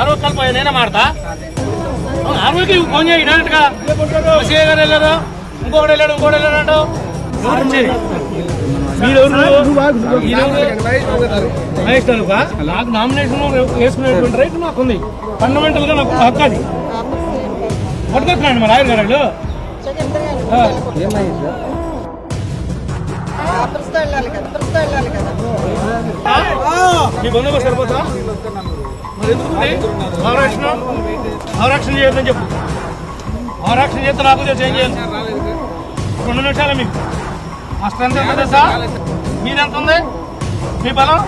ఆరోగ్యాలు పోయి నేనే మాడతా ఆరోగ్య ఫోన్ చేయి డైరెక్ట్ గా సిఐ గారు వెళ్ళారు ఇంకొకటి వెళ్ళాడు అంటావు నాకు నామినేషన్ వేసుకునేటువంటి రైట్ నాకుంది ఫండమెంటల్ గా నాకు హక్కు అది పట్టుకొస్తున్నాను మా లాయర్ గారు మీ బందోబస్తు సరిపోతా మరి ఎందుకుంది ఆరక్షణ చేయొద్దని చెప్పు ఆరక్షణ చేస్తే నాకు చేంజ్ చేయాలి 2 నిమిషాలే మీకు ఆ స్ట్రెంత్ ఎంత తెలుసా మీదెంత ఉంది మీ బలం